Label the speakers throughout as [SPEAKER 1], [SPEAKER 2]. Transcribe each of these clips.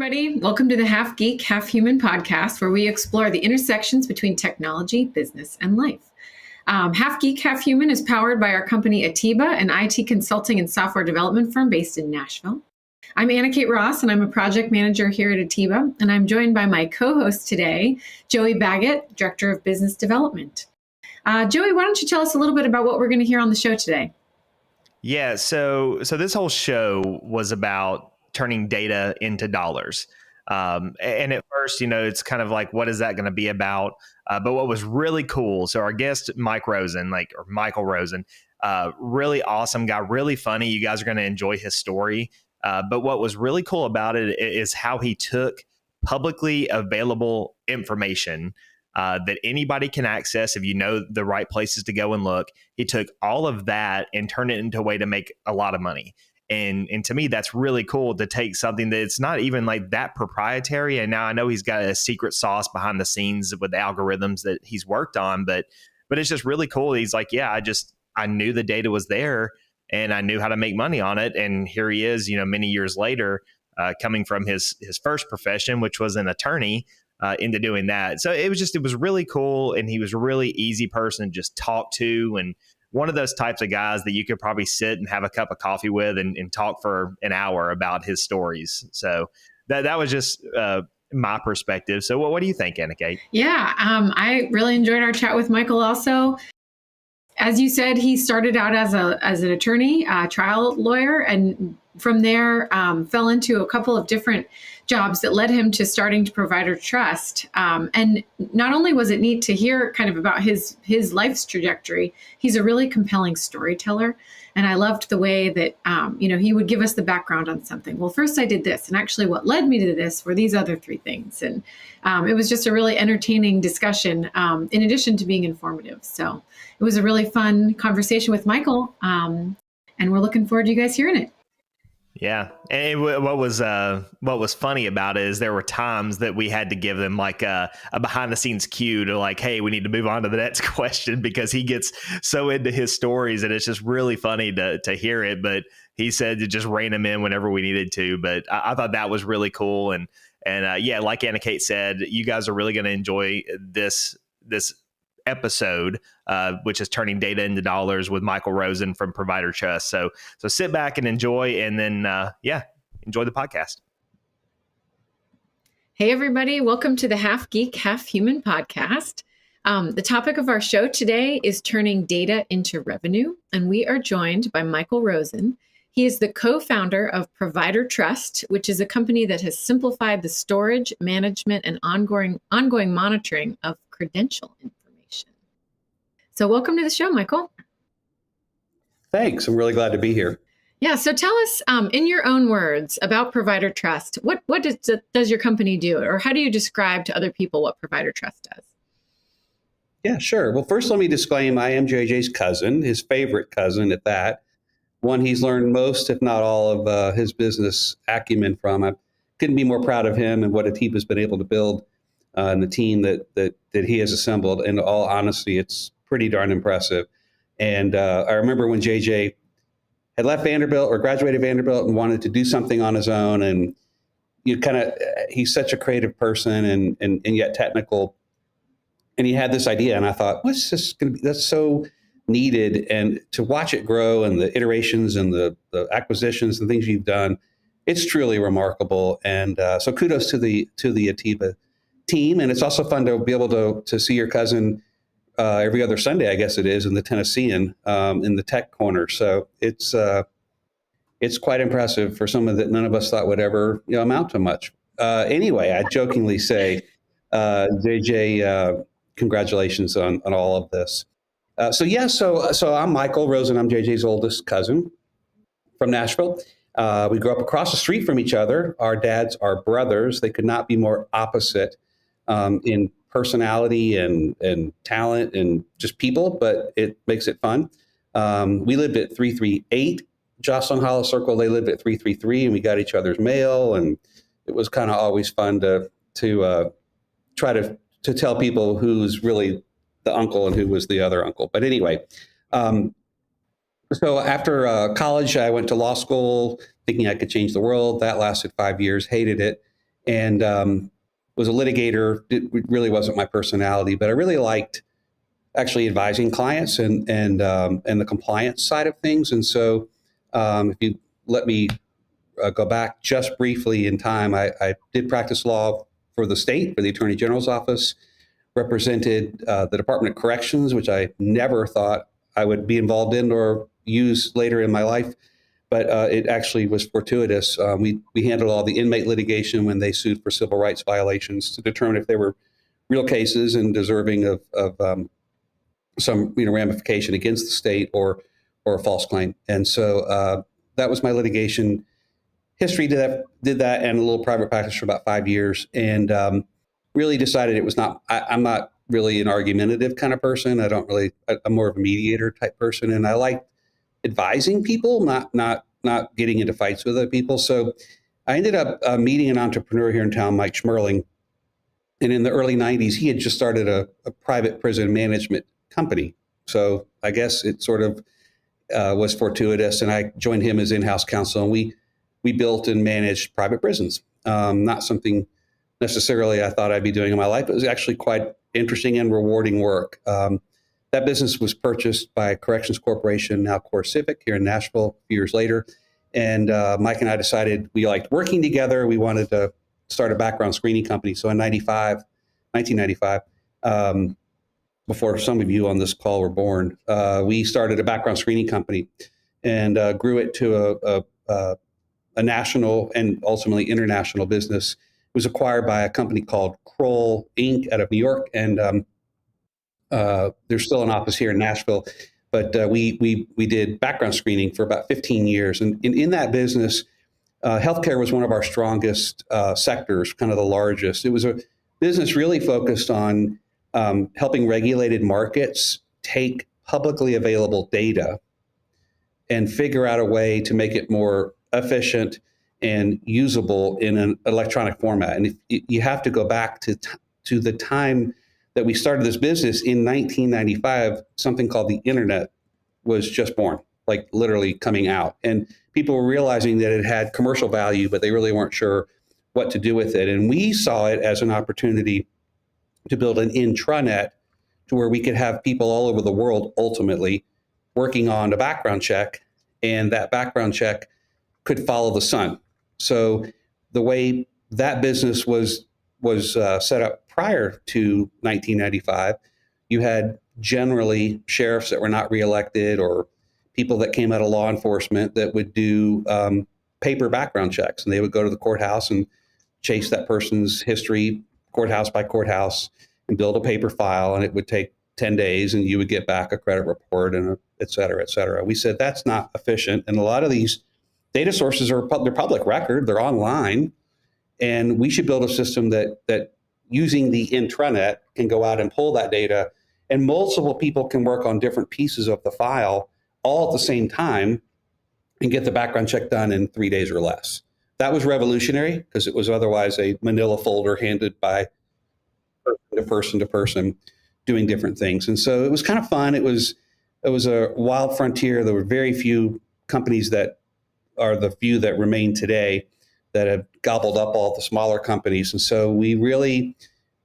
[SPEAKER 1] everybody. Welcome to the Half Geek, Half Human podcast, where we explore the intersections between technology, business, and life. Half Geek, Half Human is powered by our company Atiba, an IT consulting and software development firm based in Nashville. I'm Anna Kate Ross, and I'm a project manager here at Atiba, and I'm joined by my co-host today, Joey Baggett, Director of Business Development. Joey, why don't you tell us a little bit about what we're going to hear on the show today?
[SPEAKER 2] Yeah, so this whole show was about turning data into dollars. And at first, it's kind of like, what is that going to be about? But what was really cool, so our guest, Michael Rosen, really awesome guy, really funny. You guys are going to enjoy his story. But what was really cool about it is how he took publicly available information that anybody can access if you know the right places to go and look. He took all of that and turned it into a way to make a lot of money. And to me, that's really cool to take something that's not even like that proprietary. And now I know he's got a secret sauce behind the scenes with the algorithms that he's worked on, but it's just really cool. He's like, yeah, I knew the data was there and I knew how to make money on it. And here he is, many years later, coming from his first profession, which was an attorney, into doing that. So it was really cool. And he was a really easy person to just talk to, and one of those types of guys that you could probably sit and have a cup of coffee with and talk for an hour about his stories. So that was just my perspective. So what do you think, Anna Kate?
[SPEAKER 1] Yeah, I really enjoyed our chat with Michael also. As you said, he started out as an attorney, trial lawyer, and from there fell into a couple of different jobs that led him to starting to ProviderTrust. And not only was it neat to hear kind of about his life's trajectory, he's a really compelling storyteller. And I loved the way that, he would give us the background on something. Well, first I did this, and actually what led me to this were these other three things. And it was just a really entertaining discussion, in addition to being informative. So it was a really fun conversation with Michael, and we're looking forward to you guys hearing it.
[SPEAKER 2] Yeah. And what was funny about it is there were times that we had to give them like a behind the scenes cue to like, hey, we need to move on to the next question, because he gets so into his stories and it's just really funny to hear it. But he said to just rein him in whenever we needed to. But I thought that was really cool. And yeah, like Anna Kate said, you guys are really going to enjoy this episode, which is turning data into dollars with Michael Rosen from ProviderTrust. So sit back and enjoy, and then enjoy the podcast.
[SPEAKER 1] Hey everybody, welcome to the Half Geek, Half Human podcast. The topic of our show today is turning data into revenue, and we are joined by Michael Rosen. He is the co-founder of ProviderTrust, which is a company that has simplified the storage, management, and ongoing monitoring of credential information. So welcome to the show, Michael.
[SPEAKER 3] Thanks. I'm really glad to be here.
[SPEAKER 1] Yeah. So tell us, in your own words, about ProviderTrust. What does your company do, or how do you describe to other people what ProviderTrust does?
[SPEAKER 3] Yeah, sure. Well, first, let me disclaim I am JJ's cousin, his favorite cousin at that. One he's learned most, if not all, of his business acumen from. I couldn't be more proud of him and what Atiba's been able to build and the team that he has assembled. In all honesty, it's pretty darn impressive. And I remember when JJ had left Vanderbilt or graduated Vanderbilt and wanted to do something on his own. And he's such a creative person and yet technical. And he had this idea, and I thought, what's this going to be? That's so needed. And to watch it grow and the iterations and the acquisitions and things you've done, it's truly remarkable. And so kudos to the Atiba team. And it's also fun to be able to see your cousin every other Sunday, I guess it is, in the Tennessean, in the tech corner. So it's quite impressive for someone that none of us thought would ever amount to much. Anyway, I jokingly say, JJ, congratulations on all of this. So I'm Michael Rosen. I'm JJ's oldest cousin from Nashville. We grew up across the street from each other. Our dads are brothers. They could not be more opposite in personality and talent and just people, but it makes it fun. We lived at 338 Jocelyn Hollow Circle. They lived at 333, and we got each other's mail, and it was kind of always fun to try to tell people who's really the uncle and who was the other uncle. But anyway, so after college, I went to law school thinking I could change the world. That lasted 5 years, hated it. and was a litigator. It really wasn't my personality, but I really liked actually advising clients and the compliance side of things. And so if you let me go back just briefly in time, I did practice law for the state, for the Attorney General's office, represented the Department of Corrections, which I never thought I would be involved in or use later in my life. But it actually was fortuitous. We handled all the inmate litigation when they sued for civil rights violations to determine if they were real cases and deserving of some ramification against the state or a false claim. And so that was my litigation history. Did that and a little private practice for about 5 years, and really decided it was not. I'm not really an argumentative kind of person. I'm more of a mediator type person, and I like advising people, not getting into fights with other people. So I ended up meeting an entrepreneur here in town, Mike Schmerling, and in the early 90s, he had just started a private prison management company. So I guess it sort of was fortuitous, and I joined him as in-house counsel, and we built and managed private prisons. Not something necessarily I thought I'd be doing in my life. It was actually quite interesting and rewarding work. That business was purchased by Corrections Corporation, now Core Civic, here in Nashville a few years later. And Mike and I decided we liked working together. We wanted to start a background screening company. So in 1995, before some of you on this call were born, we started a background screening company and grew it to a national and ultimately international business. It was acquired by a company called Kroll Inc. out of New York, and there's still an office here in Nashville. But we did background screening for about 15 years, and in that business, healthcare was one of our strongest sectors, kind of the largest. It was a business really focused on helping regulated markets take publicly available data and figure out a way to make it more efficient and usable in an electronic format. And if you have to go back to the time that we started this business in 1995, something called the internet was just born, like literally coming out. And people were realizing that it had commercial value, but they really weren't sure what to do with it. And we saw it as an opportunity to build an intranet to where we could have people all over the world ultimately working on a background check, and that background check could follow the sun. So the way that business was set up prior to 1995, you had generally sheriffs that were not reelected or people that came out of law enforcement that would do paper background checks, and they would go to the courthouse and chase that person's history courthouse by courthouse and build a paper file, and it would take 10 days and you would get back a credit report and et cetera, et cetera. We said that's not efficient, and a lot of these data sources they're public record, they're online, and we should build a system that using the intranet can go out and pull that data, and multiple people can work on different pieces of the file all at the same time and get the background check done in 3 days or less. That was revolutionary because it was otherwise a manila folder handed by person to person doing different things. And so it was kind of fun. It was a wild frontier. There were very few companies that are the few that remain today that have gobbled up all the smaller companies. And so we really,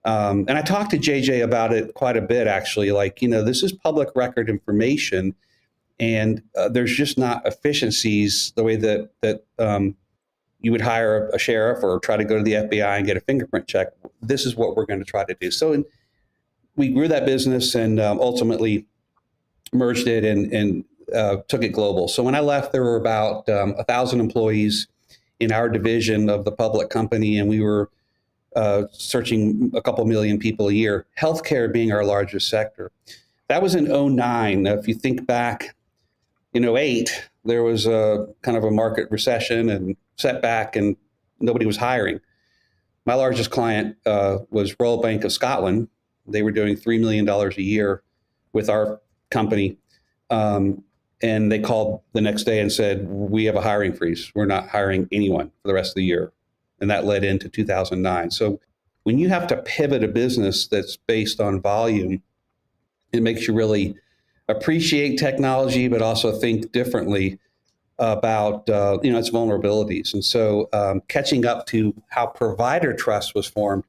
[SPEAKER 3] and I talked to JJ about it quite a bit, actually, like, this is public record information, and there's just not efficiencies the way that you would hire a sheriff or try to go to the FBI and get a fingerprint check. This is what we're going to try to do. So we grew that business and ultimately merged it and took it global. So when I left, there were about 1,000 employees in our division of the public company, and we were searching a couple million people a year, healthcare being our largest sector. That was in 2009. Now, if you think back in 2008, there was a kind of a market recession and setback, and nobody was hiring. My largest client was Royal Bank of Scotland. They were doing $3 million a year with our company. And they called the next day and said, we have a hiring freeze. We're not hiring anyone for the rest of the year. And that led into 2009. So when you have to pivot a business that's based on volume, it makes you really appreciate technology, but also think differently about its vulnerabilities. And so catching up to how ProviderTrust was formed,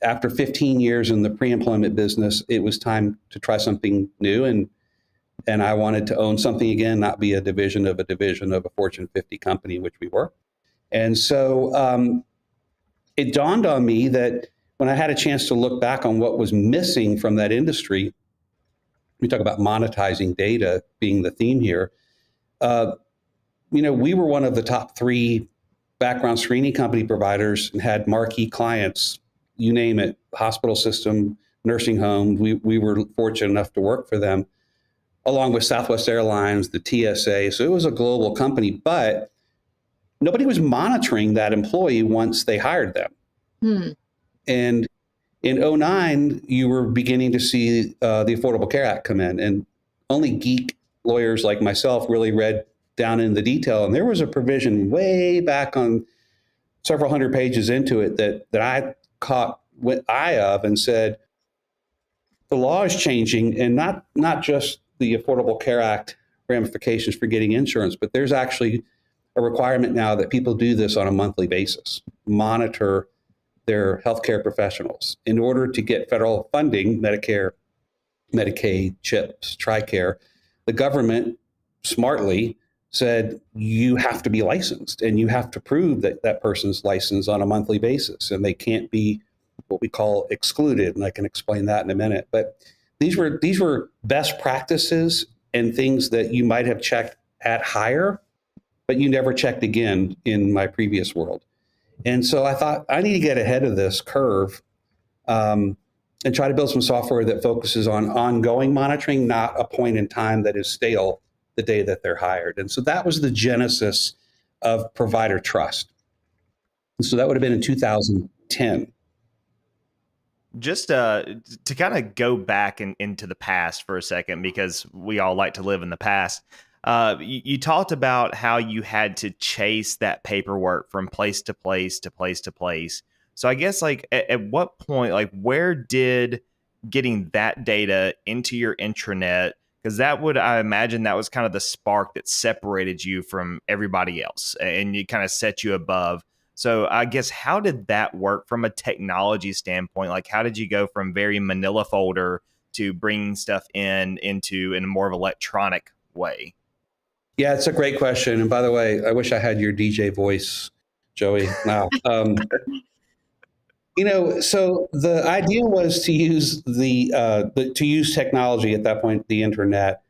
[SPEAKER 3] after 15 years in the pre-employment business, it was time to try something new. And I wanted to own something again, not be a division of a Fortune 50 company, which we were. And so it dawned on me that when I had a chance to look back on what was missing from that industry, we talk about monetizing data being the theme here. We were one of the top 3 background screening company providers and had marquee clients, you name it, hospital system, nursing home. We were fortunate enough to work for them, along with Southwest Airlines, the TSA. So it was a global company, but nobody was monitoring that employee once they hired them. And in 2009, you were beginning to see the Affordable Care Act come in, and only geek lawyers like myself really read down in the detail. And there was a provision way back on several hundred pages into it that I caught the eye of and said, the law is changing, and not just the Affordable Care Act ramifications for getting insurance, but there's actually a requirement now that people do this on a monthly basis, monitor their healthcare professionals in order to get federal funding, Medicare, Medicaid, CHIPS, TRICARE. The government smartly said, you have to be licensed and you have to prove that that person's licensed on a monthly basis, and they can't be what we call excluded. And I can explain that in a minute. But these were best practices and things that you might have checked at hire, but you never checked again in my previous world. And so I thought, I need to get ahead of this curve and try to build some software that focuses on ongoing monitoring, not a point in time that is stale the day that they're hired. And so that was the genesis of ProviderTrust. And so that would have been in 2010.
[SPEAKER 2] Just to kind of go back into the past for a second, because we all like to live in the past. You talked about how you had to chase that paperwork from place to place to place to place. So I guess at what point, where did getting that data into your intranet, because I imagine that was kind of the spark that separated you from everybody else and you kind of set you above. So I guess, how did that work from a technology standpoint? How did you go from very manila folder to bringing stuff into a more of electronic way?
[SPEAKER 3] Yeah, it's a great question. And by the way, I wish I had your DJ voice, Joey. Now, so the idea was to use to use technology at that point, the internet,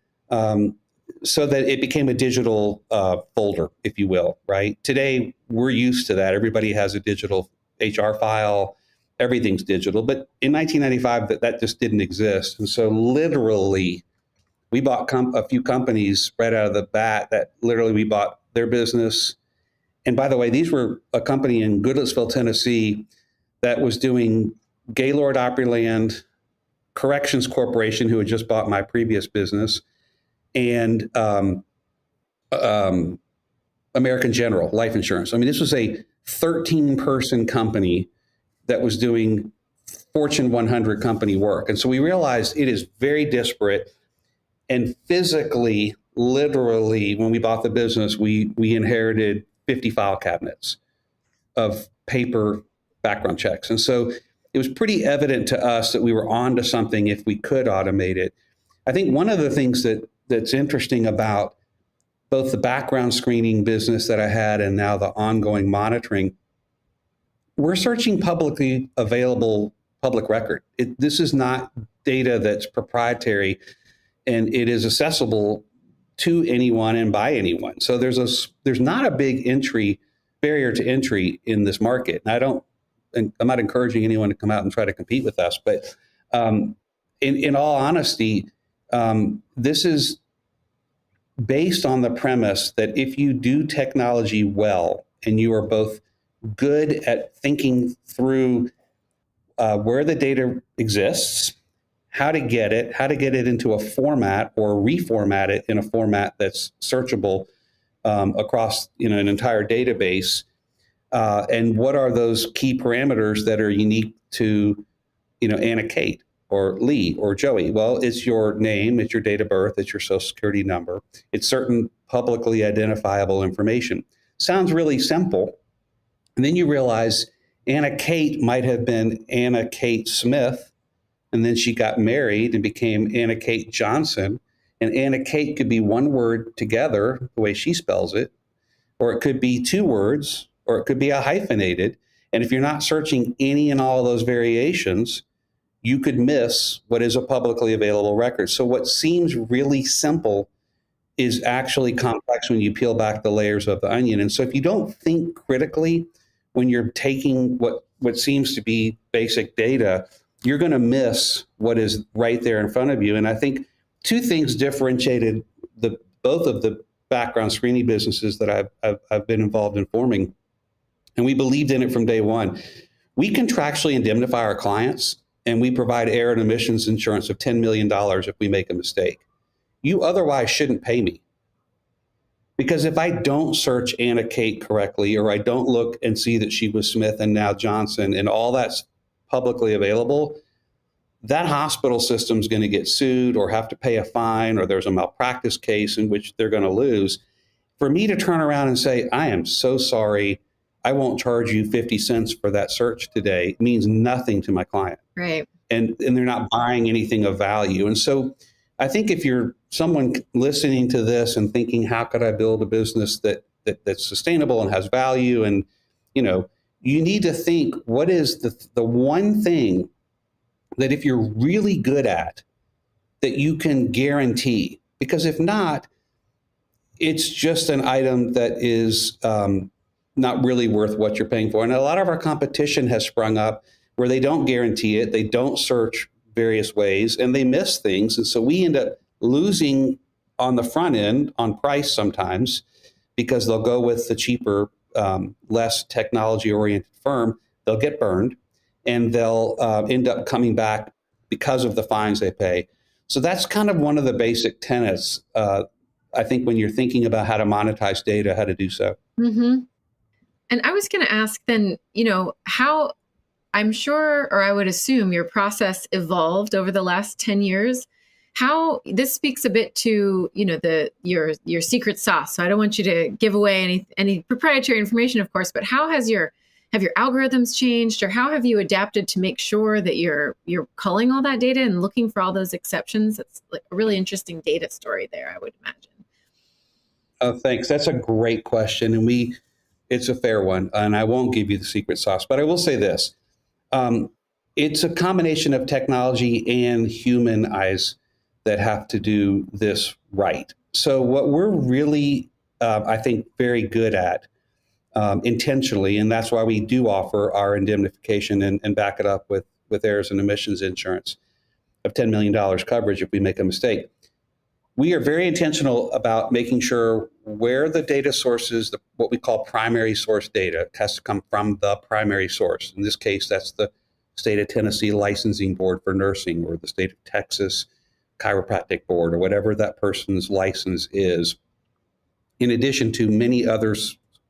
[SPEAKER 3] so that it became a digital folder, if you will. Right? Today, we're used to that. Everybody has a digital HR file. Everything's digital. But in 1995, that just didn't exist. And so literally, we bought a few companies right out of the bat that literally we bought their business. And by the way, these were a company in Goodlettsville, Tennessee, that was doing Gaylord Opryland, Corrections Corporation, who had just bought my previous business, and American General Life Insurance. I mean, this was a 13-person company that was doing Fortune 100 company work. And so we realized it is very disparate. And physically, literally, when we bought the business, we inherited 50 file cabinets of paper background checks. And so it was pretty evident to us that we were onto something if we could automate it. I think one of the things that's interesting about both the background screening business that I had and now the ongoing monitoring, we're searching publicly available public record. This is not data that's proprietary, and it is accessible to anyone and by anyone. So there's not a big barrier to entry in this market. And I'm not encouraging anyone to come out and try to compete with us, but in all honesty, this is based on the premise that if you do technology well and you are both good at thinking through where the data exists, how to get it into a format or reformat it in a format that's searchable across an entire database, and what are those key parameters that are unique to Anna Kate or Lee or Joey? Well, it's your name, it's your date of birth, it's your social security number, it's certain publicly identifiable information. Sounds really simple. And then you realize Anna Kate might have been Anna Kate Smith, and then she got married and became Anna Kate Johnson. And Anna Kate could be one word together, the way she spells it, or it could be two words, or it could be a hyphenated. And if you're not searching any and all of those variations, you could miss what is a publicly available record. So what seems really simple is actually complex when you peel back the layers of the onion. And so if you don't think critically when you're taking what seems to be basic data, you're going to miss what is right there in front of you. And I think two things differentiated both of the background screening businesses that I've been involved in forming, and we believed in it from day one. We contractually indemnify our clients, and we provide air and emissions insurance of $10 million if we make a mistake. You otherwise shouldn't pay me. Because if I don't search Anna Kate correctly, or I don't look and see that she was Smith and now Johnson, and all that's publicly available, that hospital system is going to get sued or have to pay a fine, or there's a malpractice case in which they're going to lose. For me to turn around and say, I am so sorry, I won't charge you 50 cents for that search today, means nothing to my client.
[SPEAKER 1] Right.
[SPEAKER 3] And they're not buying anything of value. And so I think if you're someone listening to this and thinking, how could I build a business that's sustainable and has value? And, you need to think, what is the one thing that if you're really good at, that you can guarantee? Because if not, it's just an item that is not really worth what you're paying for. And a lot of our competition has sprung up where they don't guarantee it, they don't search various ways, and they miss things. And so we end up losing on the front end on price sometimes, because they'll go with the cheaper, less technology-oriented firm. They'll get burned, and they'll end up coming back because of the fines they pay. So that's kind of one of the basic tenets, I think, when you're thinking about how to monetize data, how to do so.
[SPEAKER 1] Mm-hmm. And I was going to ask then, how, I'm sure, or I would assume your process evolved over the last 10 years. How this speaks a bit to, your secret sauce. So I don't want you to give away any proprietary information, of course, but how have your algorithms changed, or how have you adapted to make sure that you're culling all that data and looking for all those exceptions? It's like a really interesting data story there, I would imagine.
[SPEAKER 3] Oh, thanks. That's a great question. And it's a fair one. And I won't give you the secret sauce, but I will say this. It's a combination of technology and human eyes that have to do this right. So what we're really, I think, very good at intentionally, and that's why we do offer our indemnification and back it up with errors and omissions insurance of $10 million coverage if we make a mistake. We are very intentional about making sure where the data sources, what we call primary source data, has to come from the primary source. In this case, that's the state of Tennessee licensing board for nursing, or the state of Texas chiropractic board, or whatever that person's license is, in addition to many other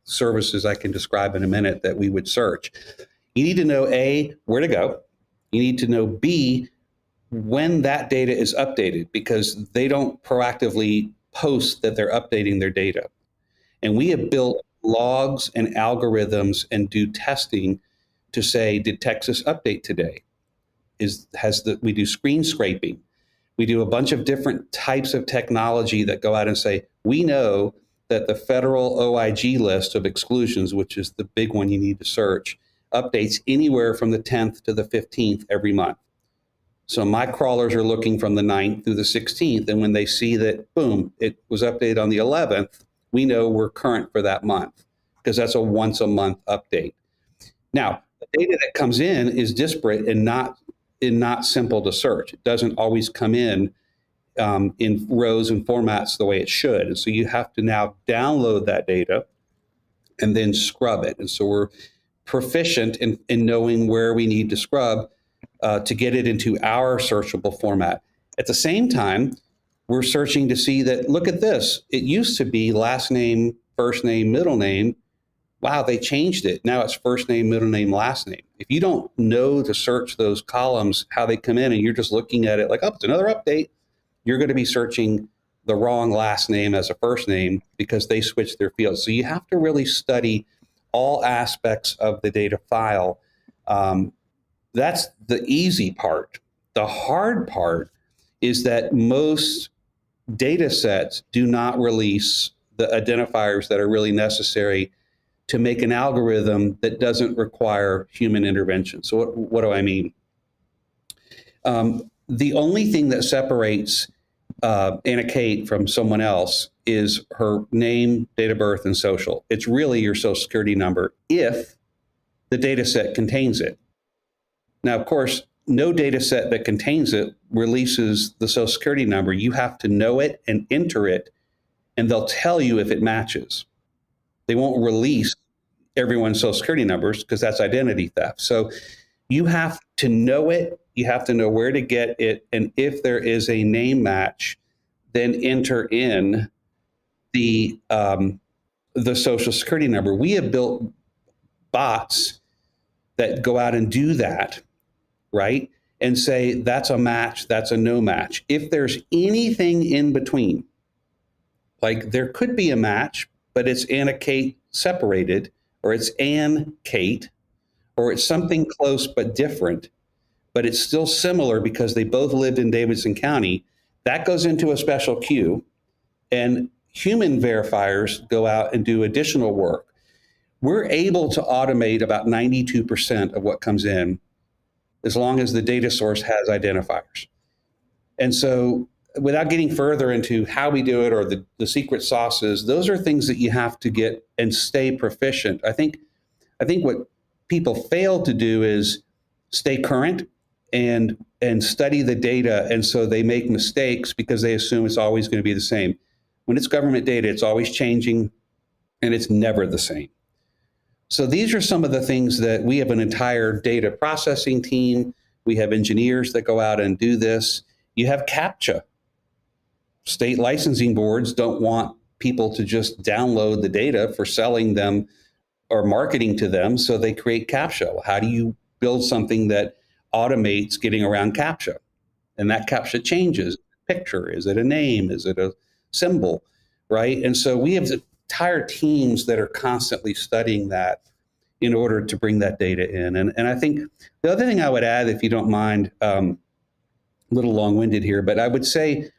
[SPEAKER 3] services I can describe in a minute that we would search. You need to know, A, where to go. You need to know, B, when that data is updated, because they don't proactively post that they're updating their data. And we have built logs and algorithms and do testing to say, did Texas update today? We do screen scraping. We do a bunch of different types of technology that go out and say, we know that the federal OIG list of exclusions, which is the big one you need to search, updates anywhere from the 10th to the 15th every month. So my crawlers are looking from the 9th through the 16th. And when they see that, boom, it was updated on the 11th, we know we're current for that month, because that's a once a month update. Now, the data that comes in is disparate and not simple to search. It doesn't always come in rows and formats the way it should. And so you have to now download that data and then scrub it. And so we're proficient in knowing where we need to scrub to get it into our searchable format. At the same time, we're searching to see that, look at this. It used to be last name, first name, middle name. Wow, they changed it. Now it's first name, middle name, last name. If you don't know to search those columns, how they come in, and you're just looking at it like, oh, it's another update, you're going to be searching the wrong last name as a first name because they switched their field. So you have to really study all aspects of the data file. That's the easy part. The hard part is that most data sets do not release the identifiers that are really necessary to make an algorithm that doesn't require human intervention. So what do I mean? The only thing that separates Anna Kate from someone else is her name, date of birth, and social. It's really your social security number if the data set contains it. Now, of course, no data set that contains it releases the social security number. You have to know it and enter it, and they'll tell you if it matches. They won't release everyone's social security numbers because that's identity theft. So you have to know it, you have to know where to get it, and if there is a name match, then enter in the social security number. We have built bots that go out and do that, right? And say that's a match, that's a no match. If there's anything in between, like there could be a match, but it's Anna Kate separated, or it's Ann Kate, or it's something close but different, but it's still similar because they both lived in Davidson County, that goes into a special queue, and human verifiers go out and do additional work. We're able to automate about 92% of what comes in as long as the data source has identifiers. And so without getting further into how we do it or the secret sauces, those are things that you have to get and stay proficient. I think what people fail to do is stay current and study the data. And so they make mistakes because they assume it's always going to be the same. When it's government data, it's always changing and it's never the same. So these are some of the things that we have an entire data processing team. We have engineers that go out and do this. You have CAPTCHA. State licensing boards don't want people to just download the data for selling them or marketing to them, so they create CAPTCHA. How do you build something that automates getting around CAPTCHA? And that CAPTCHA changes. Picture, is it a name? Is it a symbol, right? And so we have entire teams that are constantly studying that in order to bring that data in. And I think the other thing I would add, if you don't mind, a little long-winded here, but I would say,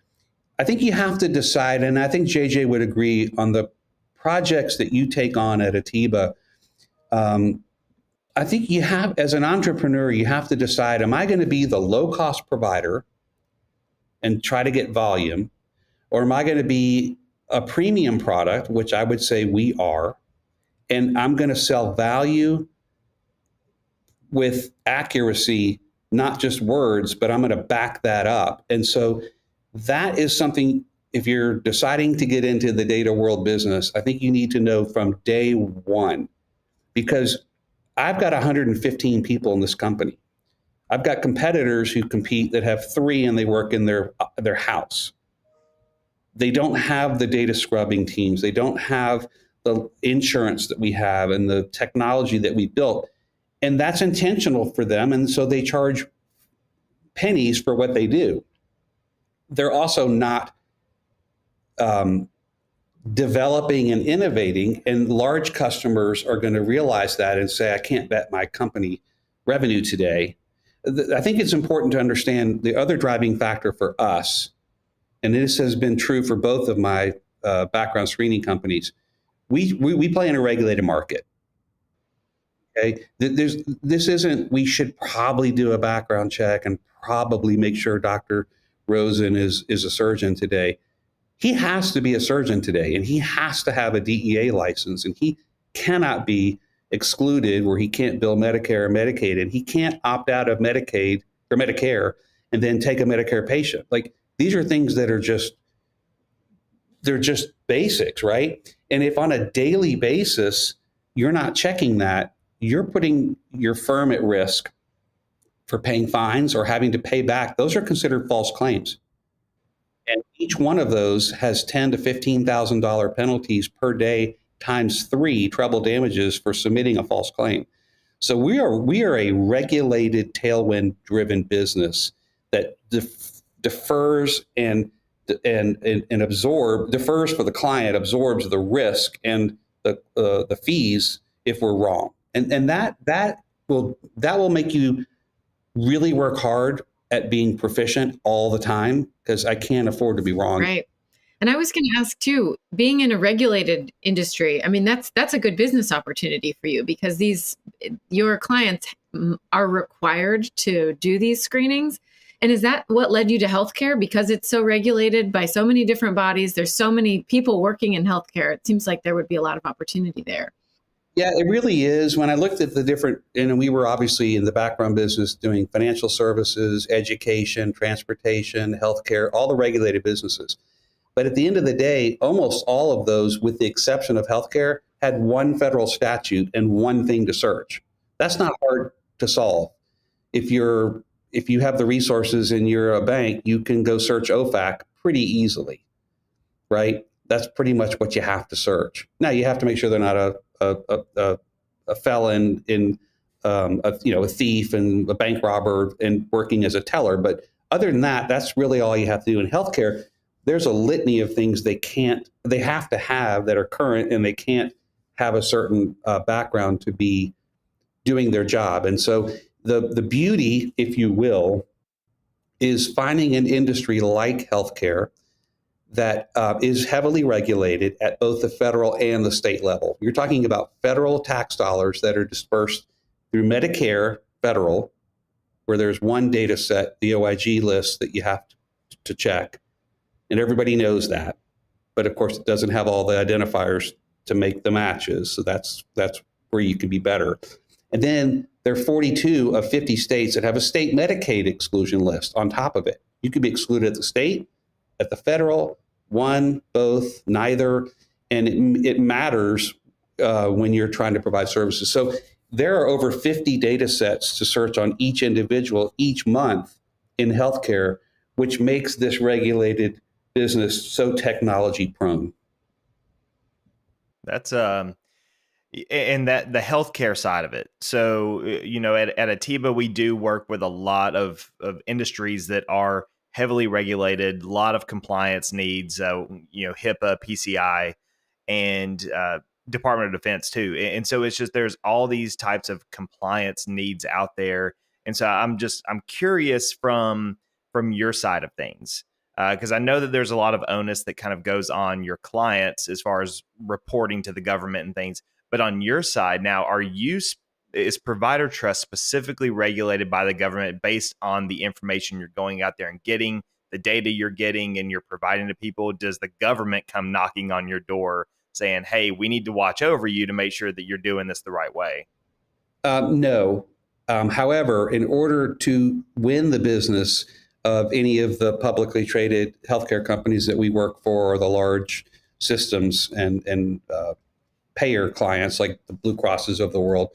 [SPEAKER 3] I think you have to decide, and I think JJ would agree, on the projects that you take on at Atiba. I think you have, as an entrepreneur, you have to decide, am I going to be the low-cost provider and try to get volume, or am I going to be a premium product, which I would say we are, and I'm going to sell value with accuracy, not just words, but I'm going to back that up. And so that is something, if you're deciding to get into the data world business, I think you need to know from day one, because I've got 115 people in this company. I've got competitors who compete that have 3 and they work in their house. They don't have the data scrubbing teams. They don't have the insurance that we have and the technology that we built. And that's intentional for them. And so they charge pennies for what they do. They're also not developing and innovating. And large customers are going to realize that and say, I can't bet my company revenue today. I think it's important to understand the other driving factor for us, and this has been true for both of my background screening companies. We play in a regulated market. Okay, this isn't, we should probably do a background check and probably make sure Dr. Rosen is a surgeon today. He has to be a surgeon today, and he has to have a DEA license, and he cannot be excluded where he can't bill Medicare or Medicaid, and he can't opt out of Medicaid or Medicare and then take a Medicare patient. Like, these are things that are they're just basics, right? And if on a daily basis you're not checking that, you're putting your firm at risk for paying fines or having to pay back. Those are considered false claims. And each one of those has $10,000 to $15,000 penalties per day times 3 treble damages for submitting a false claim. So we are a regulated, tailwind-driven business that defers and and defers for the client, absorbs the risk and the fees if we're wrong. And that will make you really work hard at being proficient all the time, because I can't afford to be wrong.
[SPEAKER 1] Right. And I was going to ask too, being in a regulated industry, I mean, that's a good business opportunity for you, because your clients are required to do these screenings. And is that what led you to healthcare? Because it's so regulated by so many different bodies, there's so many people working in healthcare, it seems like there would be a lot of opportunity there.
[SPEAKER 3] Yeah, it really is. When I looked at the different, and we were obviously in the background business doing financial services, education, transportation, healthcare, all the regulated businesses. But at the end of the day, almost all of those, with the exception of healthcare, had one federal statute and one thing to search. That's not hard to solve. If you have the resources and you're a bank, you can go search OFAC pretty easily, right? That's pretty much what you have to search. Now you have to make sure they're not a felon in a thief and a bank robber and working as a teller. But other than that, that's really all you have to do. In healthcare, there's a litany of things they have to have that are current, and they can't have a certain background to be doing their job. And so the beauty, if you will, is finding an industry like healthcare that is heavily regulated at both the federal and the state level. You're talking about federal tax dollars that are dispersed through Medicare federal, where there's one data set, the OIG list, that you have to check. And everybody knows that. But of course, it doesn't have all the identifiers to make the matches. So that's where you can be better. And then there are 42 of 50 states that have a state Medicaid exclusion list on top of it. You could be excluded at the state, at the federal, one, both, neither. And it matters when you're trying to provide services. So there are over 50 data sets to search on each individual each month in healthcare, which makes this regulated business so technology prone.
[SPEAKER 2] That's and that the healthcare side of it. So, at Atiba, we do work with a lot of industries that are heavily regulated, a lot of compliance needs, HIPAA, PCI, and Department of Defense too. And so it's just, there's all these types of compliance needs out there. And so I'm curious from your side of things, because I know that there's a lot of onus that kind of goes on your clients as far as reporting to the government and things. But on your side now, is ProviderTrust specifically regulated by the government based on the information you're going out there and getting, the data you're getting and you're providing to people? Does the government come knocking on your door saying, hey, we need to watch over you to make sure that you're doing this the right way?
[SPEAKER 3] No. However, in order to win the business of any of the publicly traded healthcare companies that we work for, or the large systems and payer clients like the Blue Crosses of the world,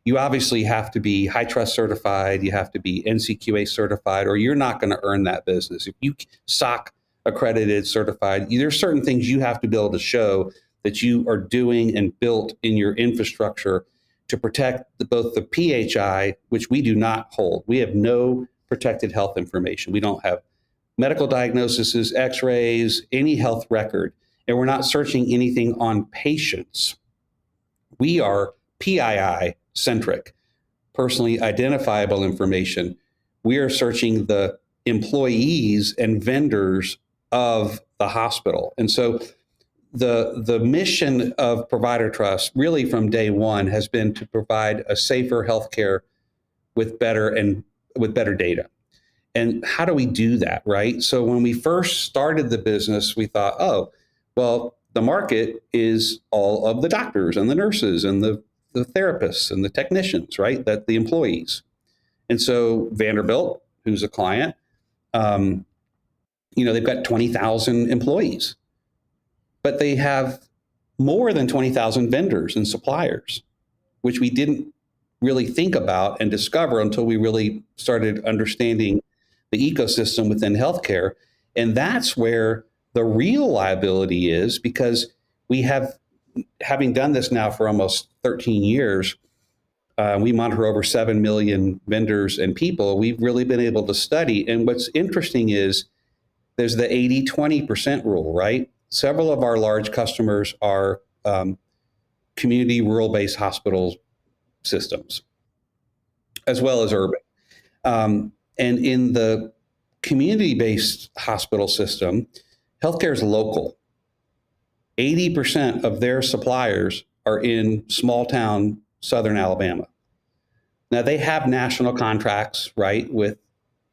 [SPEAKER 3] you obviously have to be HITRUST certified, you have to be NCQA certified, or you're not going to earn that business. If you SOC accredited, certified, there's certain things you have to be able to show that you are doing and built in your infrastructure to protect both the PHI, which we do not hold. We have no protected health information. We don't have medical diagnoses, x-rays, any health record, and we're not searching anything on patients. We are PII centric, personally identifiable information. We are searching the employees and vendors of the hospital. And so the mission of ProviderTrust really from day one has been to provide a safer healthcare with better data. And how do we do that, right? So when we first started the business, we thought, oh, well, the market is all of the doctors and the nurses and the therapists and the technicians, right? That the employees. And so Vanderbilt, who's a client, they've got 20,000 employees, but they have more than 20,000 vendors and suppliers, which we didn't really think about and discover until we really started understanding the ecosystem within healthcare. And that's where the real liability is, because we have, having done this now for almost 13 years, we monitor over 7 million vendors and people. We've really been able to study. And what's interesting is There's the 80-20% rule, right? Several of our large customers are community rural-based hospital systems, as well as urban. And in the community-based hospital system, healthcare is local. 80% of their suppliers are in small town southern Alabama. Now, they have national contracts, right, with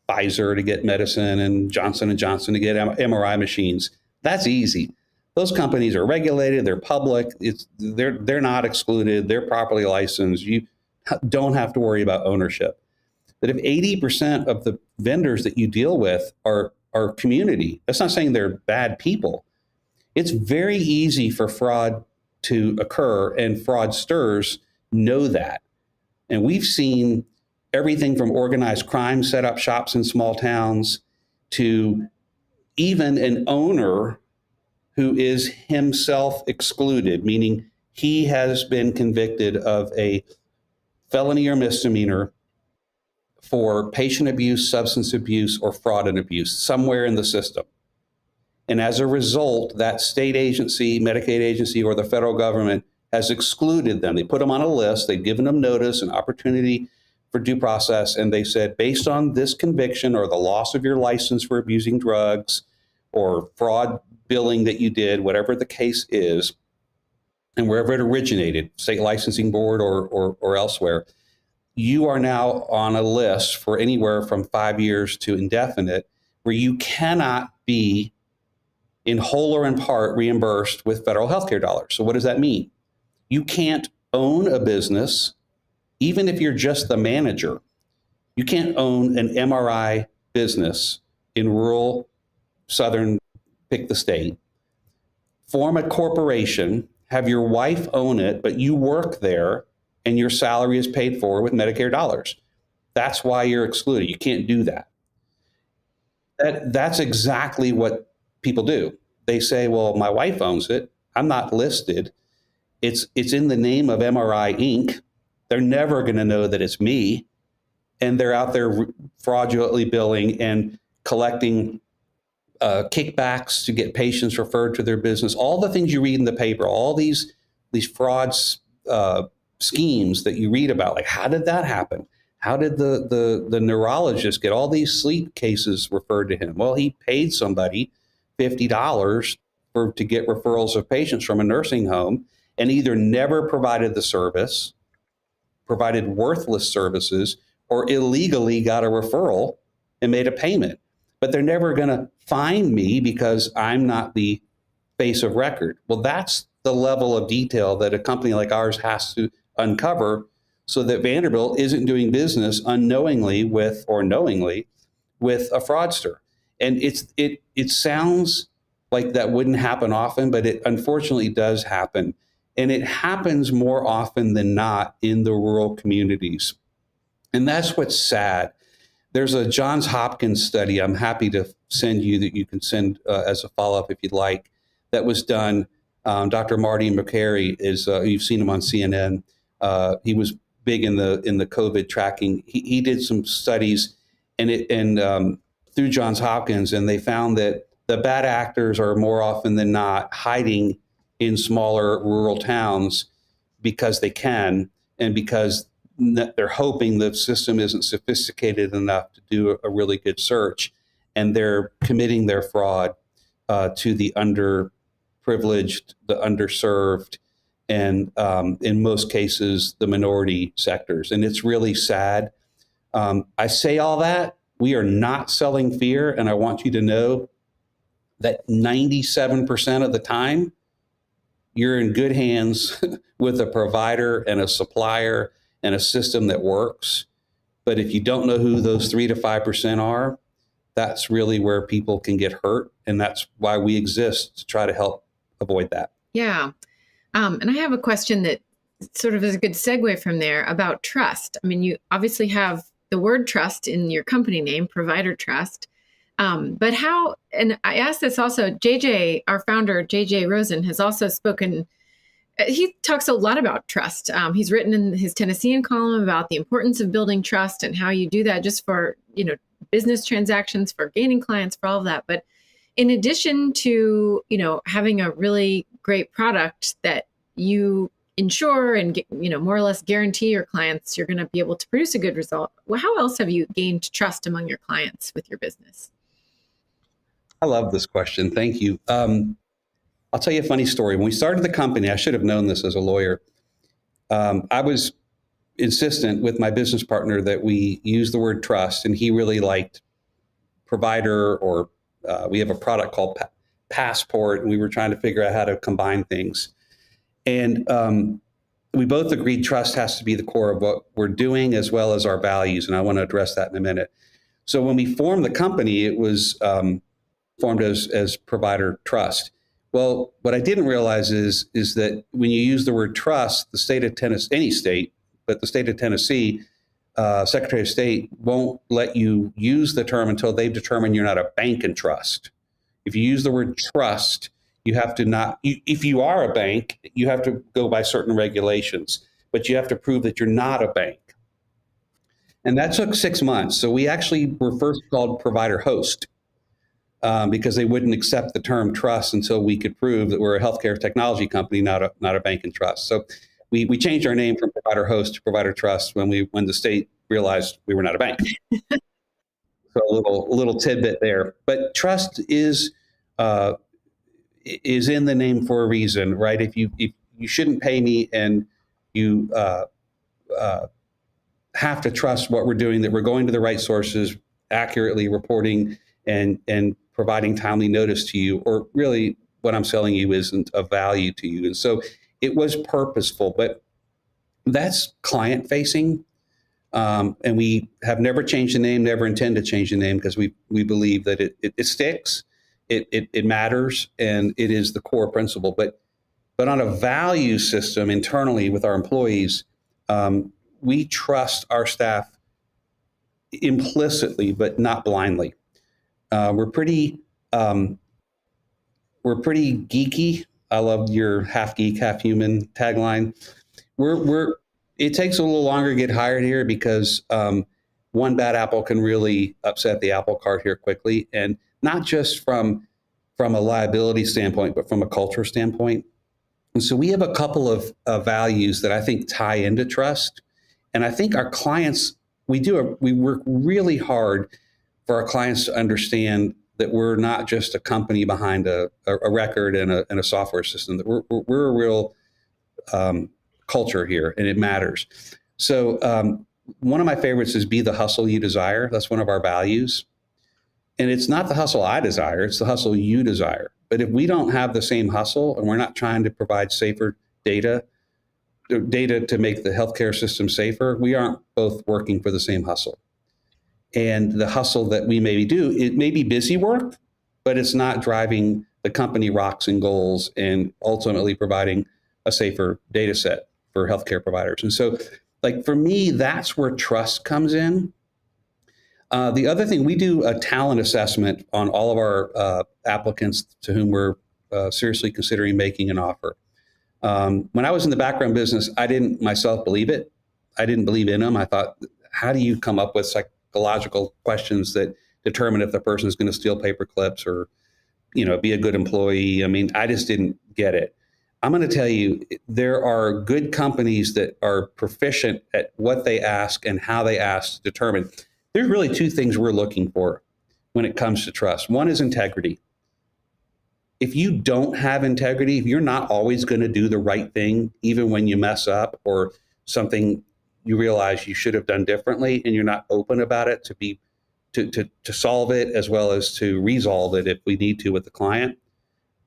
[SPEAKER 3] Pfizer to get medicine and Johnson & Johnson to get MRI machines. That's easy. Those companies are regulated, they're public, they're not excluded, they're properly licensed. You don't have to worry about ownership. But if 80% of the vendors that you deal with are community, that's not saying they're bad people. It's very easy for fraud to occur, and fraudsters know that. And we've seen everything from organized crime set up shops in small towns to even an owner who is himself excluded, meaning he has been convicted of a felony or misdemeanor for patient abuse, substance abuse, or fraud and abuse somewhere in the system. And as a result, that state agency, Medicaid agency, or the federal government has excluded them. They put them on a list. They've given them notice and opportunity for due process. And they said, based on this conviction or the loss of your license for abusing drugs or fraud billing that you did, whatever the case is, and wherever it originated, state licensing board or elsewhere, you are now on a list for anywhere from 5 years to indefinite, where you cannot be in whole or in part reimbursed with federal healthcare dollars. So what does that mean? You can't own a business, even if you're just the manager. You can't own an MRI business in rural, southern, pick the state, form a corporation, have your wife own it, but you work there and your salary is paid for with Medicare dollars. That's why you're excluded. You can't do that. That's exactly what people do. They say, well, my wife owns it. I'm not listed. It's in the name of MRI Inc. They're never going to know that it's me. And they're out there fraudulently billing and collecting kickbacks to get patients referred to their business. All the things you read in the paper, all these frauds schemes that you read about, like how did that happen? How did the neurologist get all these sleep cases referred to him? Well, he paid somebody $50 to get referrals of patients from a nursing home and either never provided the service, provided worthless services, or illegally got a referral and made a payment. But they're never going to find me because I'm not the face of record. Well, that's the level of detail that a company like ours has to uncover so that Vanderbilt isn't doing business unknowingly or knowingly with a fraudster. And it sounds like that wouldn't happen often, but it unfortunately does happen. And it happens more often than not in the rural communities. And that's what's sad. There's a Johns Hopkins study I'm happy to send you that you can send as a follow-up if you'd like, that was done. Dr. Marty McCary you've seen him on CNN. He was big in the COVID tracking. He did some studies through Johns Hopkins, and they found that the bad actors are more often than not hiding in smaller rural towns because they can, and because they're hoping the system isn't sophisticated enough to do a really good search, and they're committing their fraud to the underprivileged, the underserved, and in most cases, the minority sectors. And it's really sad. I say all that. We are not selling fear, and I want you to know that 97% of the time, you're in good hands with a provider and a supplier and a system that works. But if you don't know who those 3 to 5% are, that's really where people can get hurt. And that's why we exist, to try to help avoid that. Yeah.
[SPEAKER 1] And I have a question that sort of is a good segue from there about trust. I mean, you obviously have the word trust in your company name, ProviderTrust. But how, and I asked this also, JJ, our founder, JJ Rosen, has also spoken. He talks a lot about trust. He's written in his Tennessean column about the importance of building trust and how you do that just for, business transactions, for gaining clients, for all of that. But in addition to, having a really great product that you insure and more or less guarantee your clients you're going to be able to produce a good result, well, how else have you gained trust among your clients with your business?
[SPEAKER 3] I love this question. Thank you. I'll tell you a funny story. When we started the company, I should have known this as a lawyer. I was insistent with my business partner that we use the word trust, and he really liked provider, or we have a product called Passport, and we were trying to figure out how to combine things. And we both agreed trust has to be the core of what we're doing, as well as our values. And I want to address that in a minute. So when we formed the company, it was formed as ProviderTrust. Well, what I didn't realize is that when you use the word trust, the state of Tennessee, any state, but the state of Tennessee, Secretary of State won't let you use the term until they've determined you're not a bank and trust. If you use the word trust, you have to not, if you are a bank, you have to go by certain regulations, but you have to prove that you're not a bank. And that took 6 months. So we actually were first called Provider Host because they wouldn't accept the term trust until we could prove that we're a healthcare technology company, not a bank and trust. So we changed our name from Provider Host to ProviderTrust when the state realized we were not a bank. So a little tidbit there. But trust is in the name for a reason, right? If you shouldn't pay me, and you have to trust what we're doing, that we're going to the right sources, accurately reporting and providing timely notice to you, or really what I'm selling you isn't of value to you. And so it was purposeful, but that's client facing. And we have never changed the name, never intend to change the name, because we believe that it sticks, it matters, and it is the core principle. But on a value system internally with our employees, we trust our staff implicitly, but not blindly. We're pretty geeky. I love your half geek, half human tagline. It takes a little longer to get hired here because one bad apple can really upset the apple cart here quickly, and not just from a liability standpoint, but from a culture standpoint. And so we have a couple of values that I think tie into trust. And I think our clients, we work really hard for our clients to understand that we're not just a company behind a record and a software system, that we're a real culture here, and it matters. So one of my favorites is be the hustle you desire. That's one of our values. And it's not the hustle I desire, it's the hustle you desire. But if we don't have the same hustle, and we're not trying to provide safer data to make the healthcare system safer, we aren't both working for the same hustle. And the hustle that we maybe do, it may be busy work, but it's not driving the company rocks and goals and ultimately providing a safer data set for healthcare providers. And so, like, for me, that's where trust comes in. The other thing, we do a talent assessment on all of our applicants to whom we're seriously considering making an offer. When I was in the background business, I didn't myself believe it. I didn't believe in them. I thought, how do you come up with psychological questions that determine if the person is going to steal paper clips or, be a good employee? I mean, I just didn't get it. I'm going to tell you, there are good companies that are proficient at what they ask and how they ask to determine. There's really two things we're looking for when it comes to trust. One is integrity. If you don't have integrity, if you're not always going to do the right thing, even when you mess up or something you realize you should have done differently, and you're not open about it to solve it as well as to resolve it if we need to with the client,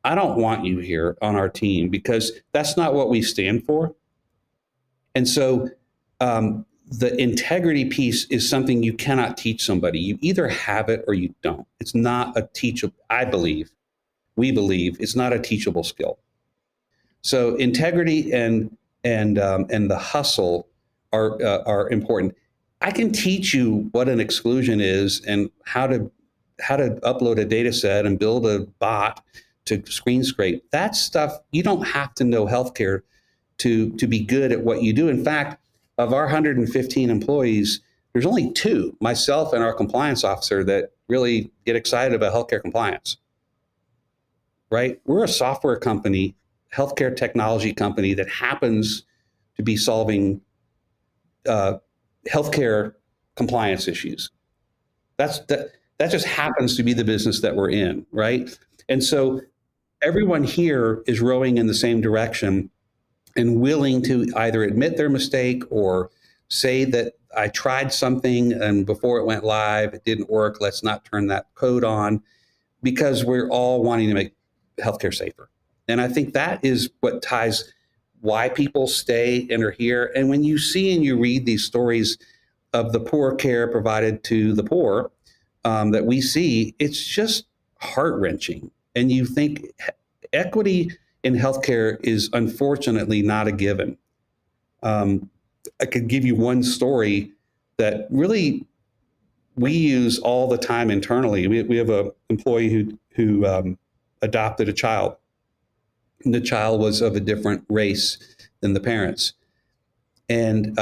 [SPEAKER 3] I don't want you here on our team, because that's not what we stand for. And so the integrity piece is something you cannot teach somebody. You either have it or you don't. It's not a teachable, we believe it's not a teachable skill. So integrity and the hustle are important. I can teach you what an exclusion is and how to upload a data set and build a bot to screen scrape. That stuff, you don't have to know healthcare to be good at what you do. In fact, of our 115 employees, there's only 2, myself and our compliance officer, that really get excited about healthcare compliance. right? We're a software company, healthcare technology company that happens to be solving healthcare compliance issues. That just happens to be the business that we're in, right? And so everyone here is rowing in the same direction and willing to either admit their mistake or say that I tried something and before it went live, it didn't work. Let's not turn that code on, because we're all wanting to make healthcare safer. And I think that is what ties why people stay and are here. And when you see and you read these stories of the poor care provided to the poor that we see, it's just heart-wrenching. And you think equity in healthcare is unfortunately not a given. I could give you one story that really we use all the time internally. We have an employee who adopted a child. And the child was of a different race than the parents. And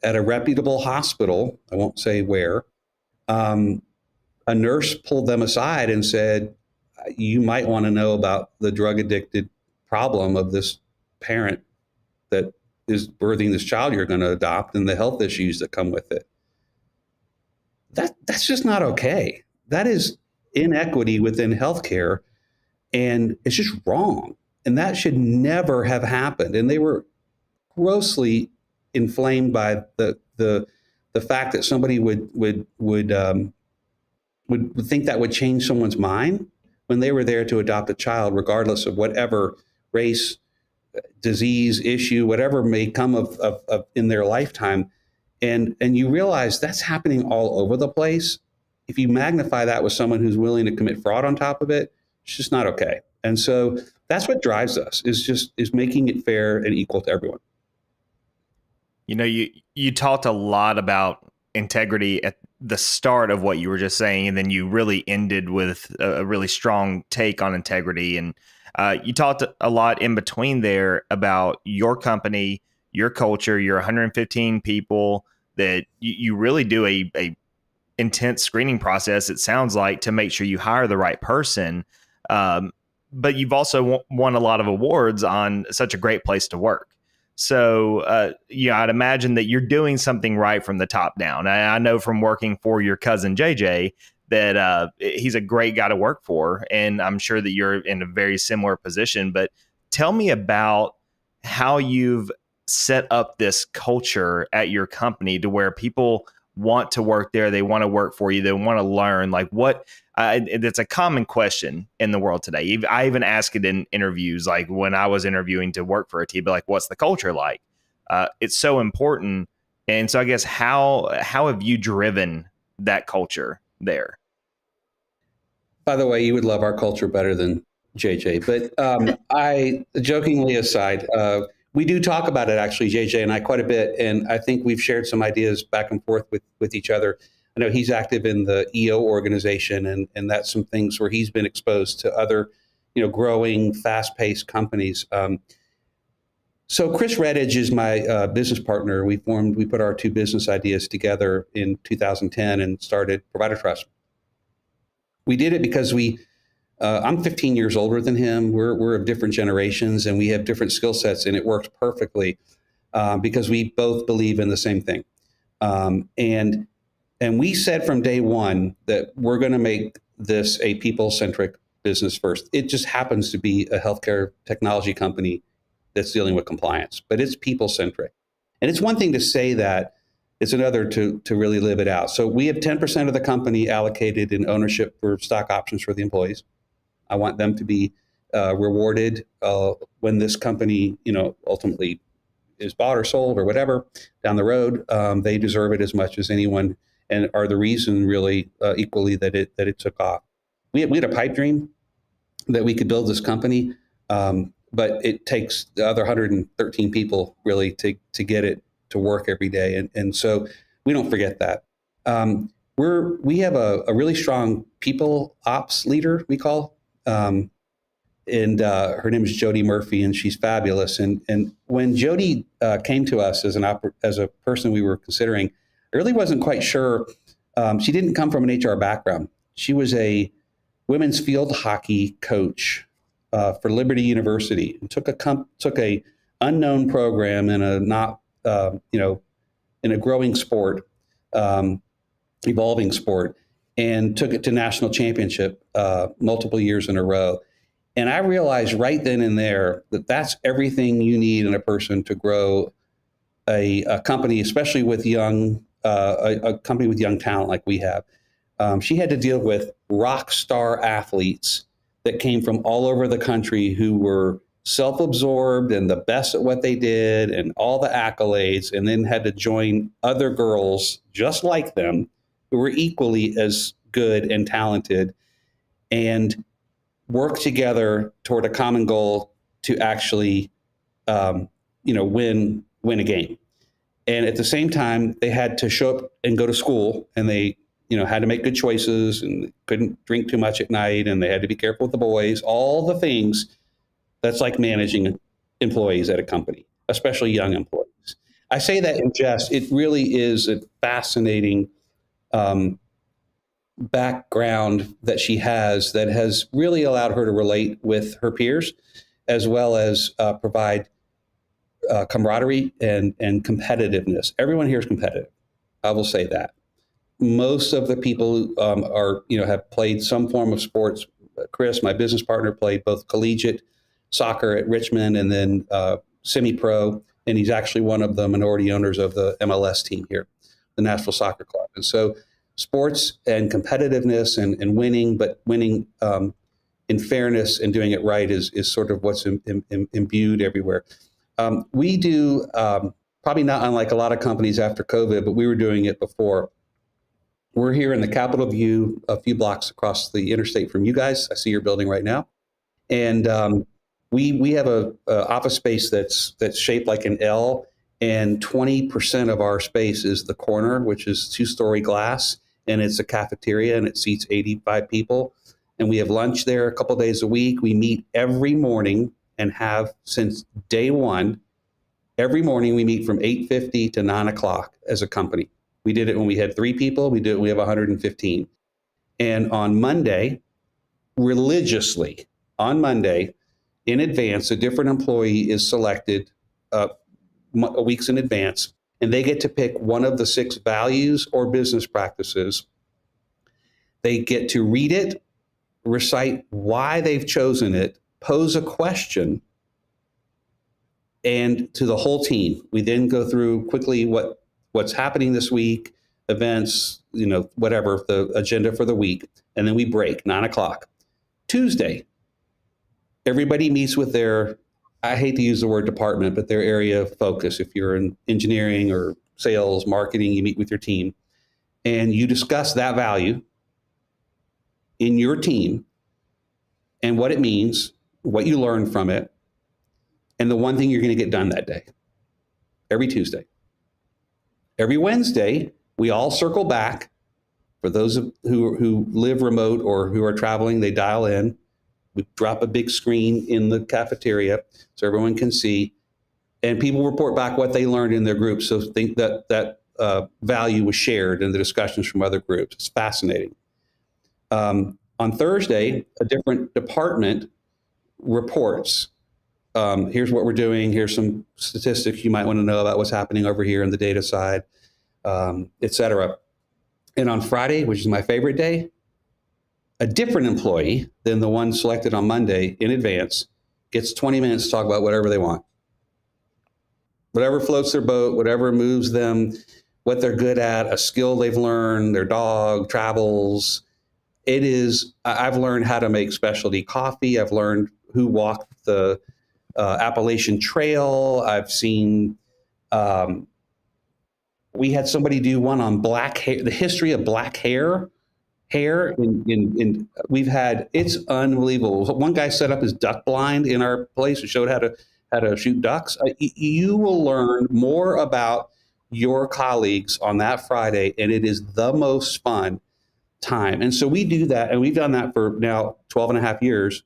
[SPEAKER 3] at a reputable hospital, I won't say where, a nurse pulled them aside and said, you might want to know about the drug addicted problem of this parent that is birthing this child you're going to adopt and the health issues that come with it. That's just not okay. That is inequity within healthcare, and it's just wrong. And that should never have happened. And they were grossly inflamed by the fact that somebody would think that would change someone's mind when they were there to adopt a child, regardless of whatever race, disease, issue, whatever may come of in their lifetime. And you realize that's happening all over the place. If you magnify that with someone who's willing to commit fraud on top of it, it's just not okay. And so that's what drives us, is making it fair and equal to everyone.
[SPEAKER 2] You know, you talked a lot about integrity at the start of what you were just saying, and then you really ended with a really strong take on integrity. And you talked a lot in between there about your company, your culture, your 115 people, that you really do a intense screening process, it sounds like, to make sure you hire the right person. But you've also won a lot of awards on such a great place to work. So, I'd imagine that you're doing something right from the top down. I know from working for your cousin, JJ, that he's a great guy to work for. And I'm sure that you're in a very similar position. But tell me about how you've set up this culture at your company to where people want to work there. They want to work for you. They want to learn. Like what? It's a common question in the world today. I even ask it in interviews, like when I was interviewing to work for Atiba, like, what's the culture like? It's so important. And so I guess how have you driven that culture there?
[SPEAKER 3] By the way, you would love our culture better than JJ. But I, jokingly aside, we do talk about it, actually, JJ and I, quite a bit. And I think we've shared some ideas back and forth with each other. I know he's active in the EO organization, and that's some things where he's been exposed to other, growing, fast-paced companies. So Chris Redditch is my business partner. We put our two business ideas together in 2010 and started ProviderTrust. We did it because I'm 15 years older than him. We're of different generations, and we have different skill sets, and it works perfectly because we both believe in the same thing. And we said from day one that we're going to make this a people-centric business first. It just happens to be a healthcare technology company that's dealing with compliance, but it's people-centric. And it's one thing to say that, it's another to really live it out. So we have 10% of the company allocated in ownership for stock options for the employees. I want them to be rewarded when this company, ultimately is bought or sold or whatever down the road. They deserve it as much as anyone, and are the reason really equally that it took off. We had a pipe dream that we could build this company, but it takes the other 113 people really to get it to work every day, and so we don't forget that. We have a really strong people ops leader, we call, and her name is Jody Murphy, and she's fabulous. And when Jody came to us as a person we were considering, I really wasn't quite sure. She didn't come from an HR background. She was a women's field hockey coach for Liberty University and took a unknown program in a not in a growing sport, evolving sport, and took it to national championship multiple years in a row. And I realized right then and there that that's everything you need in a person to grow a company, especially with a company with young talent like we have. She had to deal with rock star athletes that came from all over the country who were self-absorbed and the best at what they did and all the accolades, and then had to join other girls just like them who were equally as good and talented and work together toward a common goal to actually, win a game. And at the same time, they had to show up and go to school, and they, had to make good choices and couldn't drink too much at night, and they had to be careful with the boys, all the things that's like managing employees at a company, especially young employees. I say that in jest. It really is a fascinating background that she has that has really allowed her to relate with her peers, as well as provide camaraderie and competitiveness. Everyone here is competitive. I will say that. Most of the people have played some form of sports. Chris, my business partner, played both collegiate soccer at Richmond and then semi-pro, and he's actually one of the minority owners of the MLS team here, the Nashville Soccer Club. And so sports and competitiveness and winning, but winning in fairness and doing it right is sort of what's imbued everywhere. We do, probably not unlike a lot of companies after COVID, but we were doing it before. We're here in the Capitol View, a few blocks across the interstate from you guys. I see your building right now. And we have a office space that's shaped like an L, and 20% of our space is the corner, which is 2-story glass, and it's a cafeteria, and it seats 85 people. And we have lunch there a couple of days a week. We meet every morning and have since day one. Every morning we meet from 8:50 to 9 o'clock as a company. We did it when we had 3 people. We do it when we have 115. And on Monday, religiously, on Monday, in advance, a different employee is selected weeks in advance, and they get to pick one of the 6 values or business practices. They get to read it, recite why they've chosen it, pose a question, and to the whole team. We then go through quickly what's happening this week, events, whatever, the agenda for the week, and then we break, 9 o'clock. Tuesday, everybody meets with their, I hate to use the word department, but their area of focus. If you're in engineering or sales, marketing, you meet with your team, and you discuss that value in your team and what it means, what you learn from it, and the one thing you're going to get done that day. Every Tuesday. Every Wednesday, we all circle back. For those who live remote or who are traveling, they dial in. We drop a big screen in the cafeteria so everyone can see, and people report back what they learned in their groups. So think that value was shared in the discussions from other groups. It's fascinating. On Thursday, a different department reports. Here's what we're doing. Here's some statistics you might want to know about what's happening over here on the data side, et cetera. And on Friday, which is my favorite day, a different employee than the one selected on Monday in advance gets 20 minutes to talk about whatever they want. Whatever floats their boat, whatever moves them, what they're good at, a skill they've learned, their dog, travels. I've learned how to make specialty coffee. I've learned who walked the Appalachian Trail. I've seen, we had somebody do one on black hair, the history of black hair. We've had, it's unbelievable. One guy set up his duck blind in our place and showed how to shoot ducks. You will learn more about your colleagues on that Friday, and it is the most fun time. And so we do that, and we've done that for now 12 and a half years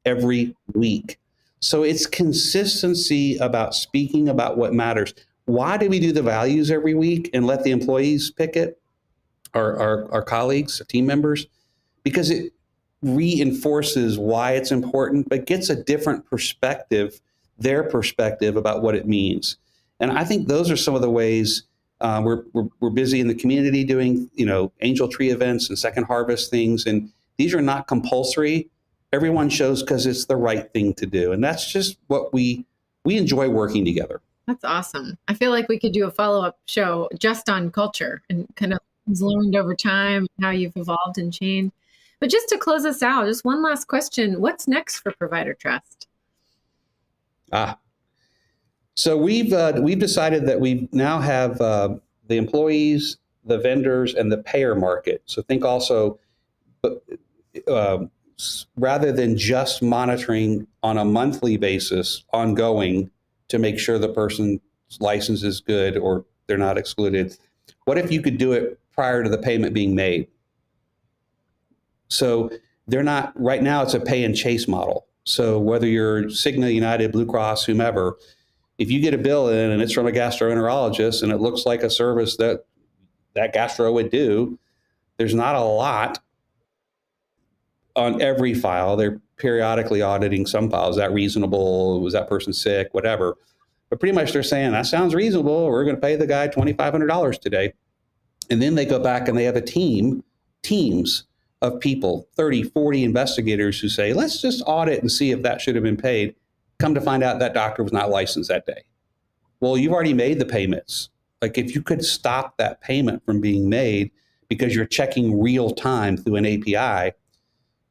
[SPEAKER 3] every week. So it's consistency about speaking about what matters. Why do we do the values every week and let the employees pick it? Our colleagues, team members, because reinforces why it's important, but gets a different perspective, their perspective about what it means. And I think those are some of the ways we're busy in the community doing, angel tree events and second harvest things. And these are not compulsory. Everyone shows because it's the right thing to do. And that's just what we enjoy working together.
[SPEAKER 1] That's awesome. I feel like we could do a follow-up show just on culture and kind of things learned over time, how you've evolved and changed. But just to close us out, just one last question. What's next for ProviderTrust?
[SPEAKER 3] So we've decided that we now have the employees, the vendors, and the payer market. So think also, rather than just monitoring on a monthly basis, ongoing, to make sure the person's license is good or they're not excluded, what if you could do it prior to the payment being made? So they're not, right now it's a pay and chase model. So whether you're Cigna, United, Blue Cross, whomever, if you get a bill in and it's from a gastroenterologist and it looks like a service that gastro would do, there's not a lot on every file. They're periodically auditing some files. Is that reasonable? Was that person sick? Whatever. But pretty much they're saying, that sounds reasonable. We're going to pay the guy $2,500 today. And then they go back and they have teams of people, 30, 40 investigators who say, let's just audit and see if that should have been paid. Come to find out that doctor was not licensed that day. Well, you've already made the payments. Like if you could stop that payment from being made because you're checking real time through an API,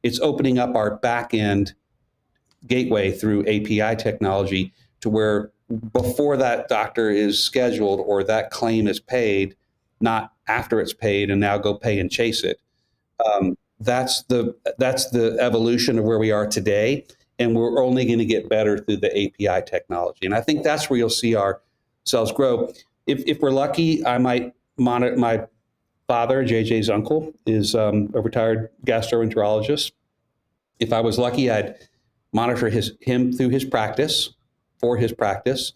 [SPEAKER 3] it's opening up our back end gateway through API technology to where before that doctor is scheduled or that claim is paid, not after it's paid and now go pay and chase it. That's the evolution of where we are today. And we're only going to get better through the API technology. And I think that's where you'll see ourselves grow. If we're lucky, I might monitor. My father, JJ's uncle, is a retired gastroenterologist. If I was lucky, I'd monitor him through his practice, for his practice.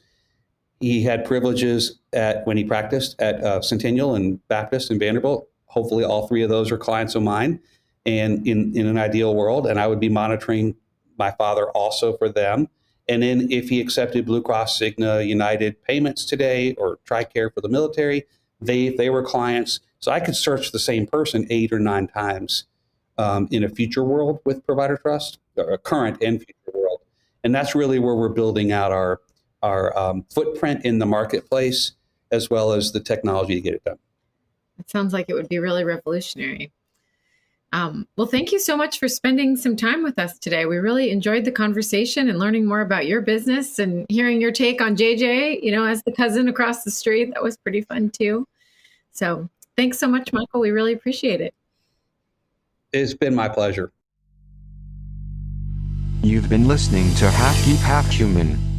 [SPEAKER 3] He had privileges when he practiced at Centennial and Baptist and Vanderbilt. Hopefully all three of those are clients of mine. And in an ideal world, and I would be monitoring my father also for them. And then if he accepted Blue Cross, Cigna, United payments today, or TRICARE for the military, they were clients. So I could search the same person 8 or 9 times in a future world with ProviderTrust, a current and future world. And that's really where we're building out our footprint in the marketplace, as well as the technology to get it done.
[SPEAKER 1] It sounds like it would be really revolutionary. Well, thank you so much for spending some time with us today. We really enjoyed the conversation and learning more about your business and hearing your take on JJ, as the cousin across the street. That was pretty fun too. So thanks so much, Michael. We really appreciate it.
[SPEAKER 3] It's been my pleasure.
[SPEAKER 4] You've been listening to Half Geek, Half Human.